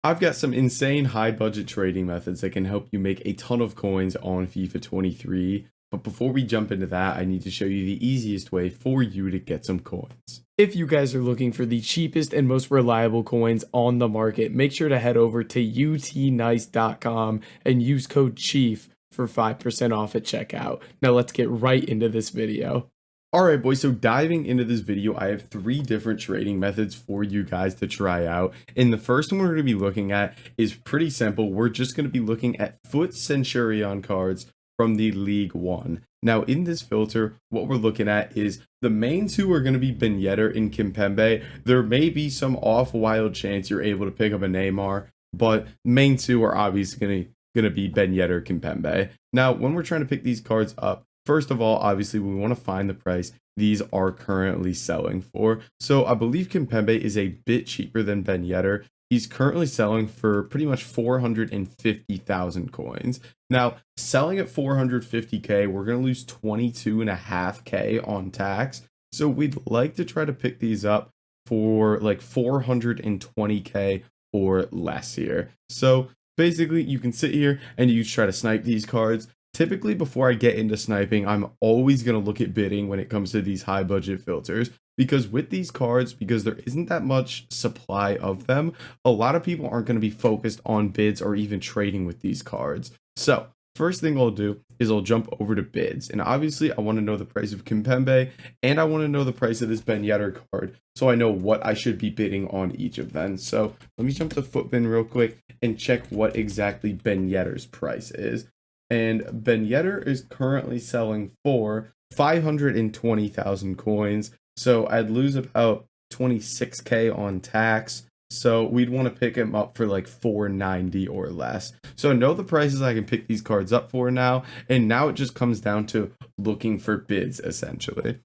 I've got some insane high budget trading methods that can help you make a ton of coins on FIFA 23. But before we jump into that, I need to show you the easiest way for you to get some coins. If you guys are looking for the cheapest and most reliable coins on the market, make sure to head over to utnice.com and use code CHIEF for 5% off at checkout. Now let's get right into this video. Alright boys, so diving into this video, I have 3 different trading methods for you guys to try out. And the first one we're going to be looking at is pretty simple. We're just going to be looking at FUT Centurion cards from the League 1. Now in this filter, what we're looking at is the main 2 are going to be Ben Yedder and Kimpembe. There may be some off-wild chance you're able to pick up a Neymar, but main 2 are obviously going to be Ben Yedder, Kimpembe. Now when we're trying to pick these cards up, first of all, obviously, we want to find the price these are currently selling for. So I believe Kimpembe is a bit cheaper than Ben Yedder. He's currently selling for pretty much 450,000 coins. Now, selling at 450k, we're going to lose 22.5k on tax. So we'd like to try to pick these up for like 420k or less here. So basically, you can sit here and you try to snipe these cards. Typically, before I get into sniping, I'm always going to look at bidding when it comes to these high budget filters, because with these cards, because there isn't that much supply of them, a lot of people aren't going to be focused on bids or even trading with these cards. So first thing I'll do is I'll jump over to bids, and obviously I want to know the price of Kimpembe and I want to know the price of this Ben Yedder card so I know what I should be bidding on each of them. So let me jump to FUTBin real quick and check what exactly Ben Yedder's price is. And Ben Yedder is currently selling for 520,000 coins. So I'd lose about 26k on tax. So we'd want to pick him up for like 490 or less. So I know the prices I can pick these cards up for now. And now it just comes down to looking for bids essentially.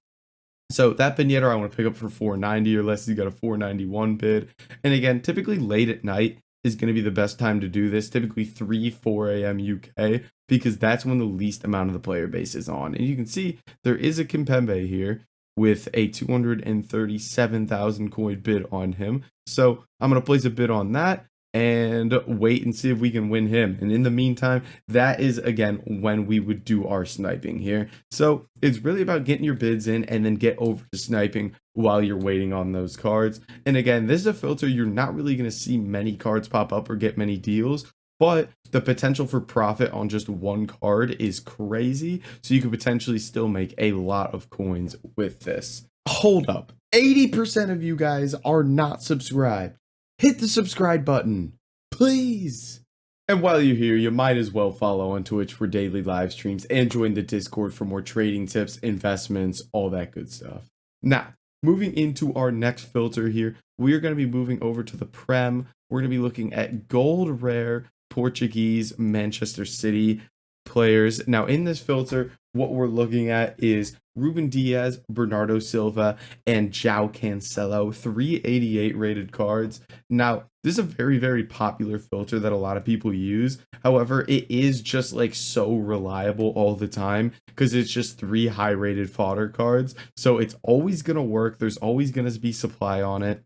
So that Ben Yedder I want to pick up for 490 or less. He's got a 491 bid. And again, typically late at night is going to be the best time to do this, typically 4 a.m. UK, because that's when the least amount of the player base is on. And you can see there is a Kimpembe here with a 237,000 coin bid on him. So I'm going to place a bid on that and wait and see if we can win him. And in the meantime, that is again when we would do our sniping here. So it's really about getting your bids in and then get over to sniping while you're waiting on those cards. And again, this is a filter you're not really going to see many cards pop up or get many deals, but the potential for profit on just one card is crazy. So you could potentially still make a lot of coins with this. Hold up, 80% of you guys are not subscribed. Hit the subscribe button, please. And while you're here, you might as well follow on Twitch for daily live streams and join the Discord for more trading tips, investments, all that good stuff. Now, moving into our next filter here, we are going to be moving over to the Prem. We're going to be looking at gold rare Portuguese Manchester City players. Now, in this filter, what we're looking at is Ruben Diaz, Bernardo Silva, and João Cancelo, 388 rated cards. Now, this is a very, very popular filter that a lot of people use. However, it is just like so reliable all the time because it's just 3 high rated fodder cards. So it's always going to work. There's always going to be supply on it.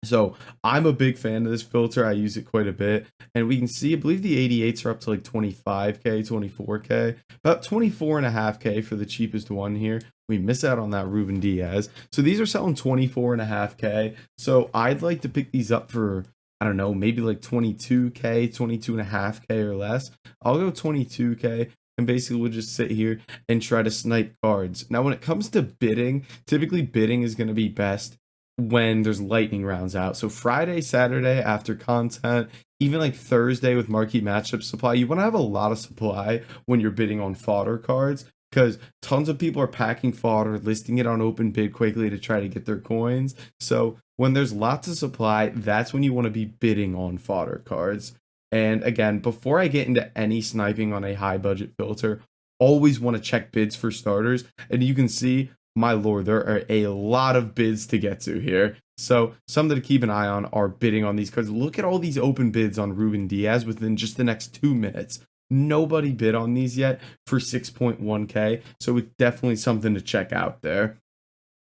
So I'm a big fan of this filter. I use it quite a bit. And we can see, I believe the 88s are up to like 25k, 24k, about 24.5k for the cheapest one here. We miss out on that Ruben Diaz. So these are selling 24.5k. So I'd like to pick these up for, I don't know, maybe like 22k, 22.5k or less. I'll go 22k. And basically we'll just sit here and try to snipe cards. Now, when it comes to bidding, typically bidding is going to be best when there's lightning rounds out. So Friday, Saturday after content, even like Thursday with marquee matchup supply, you want to have a lot of supply when you're bidding on fodder cards, because tons of people are packing fodder, listing it on open bid quickly to try to get their coins. So when there's lots of supply, that's when you want to be bidding on fodder cards. And again, before I get into any sniping on a high budget filter, always want to check bids for starters. And you can see, my lord, there are a lot of bids to get to here. So something to keep an eye on are bidding on these cards. Look at all these open bids on Ruben Diaz within just the next 2 minutes. Nobody bid on these yet for 6.1k. So it's definitely something to check out there.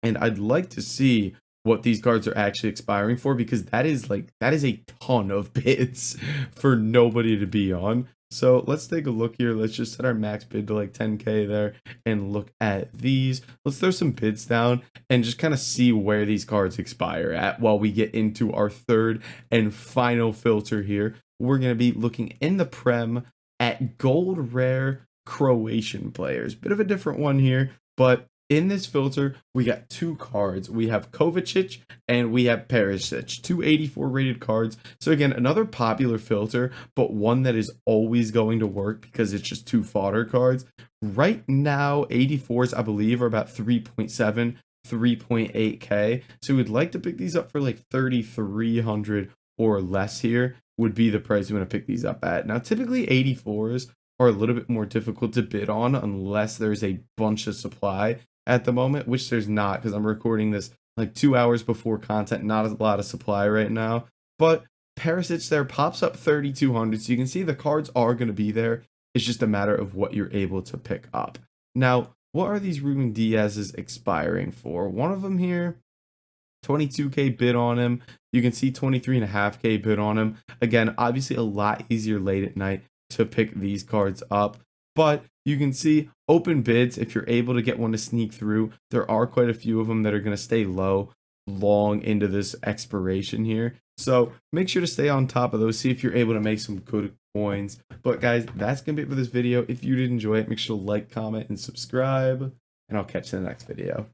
And I'd like to see what these cards are actually expiring for, because that is a ton of bids for nobody to be on. So let's take a look here. Let's just set our max bid to like 10k there and look at these. Let's throw some bids down and just kind of see where these cards expire at while we get into our third and final filter here. We're going to be looking in the Prem at gold rare Croatian players. Bit of a different one here, but in this filter, we got two cards. We have Kovacic and we have Perisic, 284 rated cards. So again, another popular filter, but one that is always going to work because it's just two fodder cards. Right now, 84s, I believe, are about 3.7, 3.8k. So we'd like to pick these up for like 3,300 or less here would be the price we want to pick these up at. Now, typically 84s are a little bit more difficult to bid on unless there's a bunch of supply at the moment, which there's not, because I'm recording this like 2 hours before content, not a lot of supply right now. But Perisic there pops up 3,200, so you can see the cards are going to be there. It's just a matter of what you're able to pick up. Now, what are these Ruben Diaz's expiring for? One of them here, 22k bid on him. You can see 23.5k bid on him. Again, obviously a lot easier late at night to pick these cards up, but you can see open bids. If you're able to get one to sneak through, there are quite a few of them that are going to stay low long into this expiration here. So make sure to stay on top of those, see if you're able to make some good coins. But guys, that's going to be it for this video. If you did enjoy it, make sure to like, comment, and subscribe, and I'll catch you in the next video.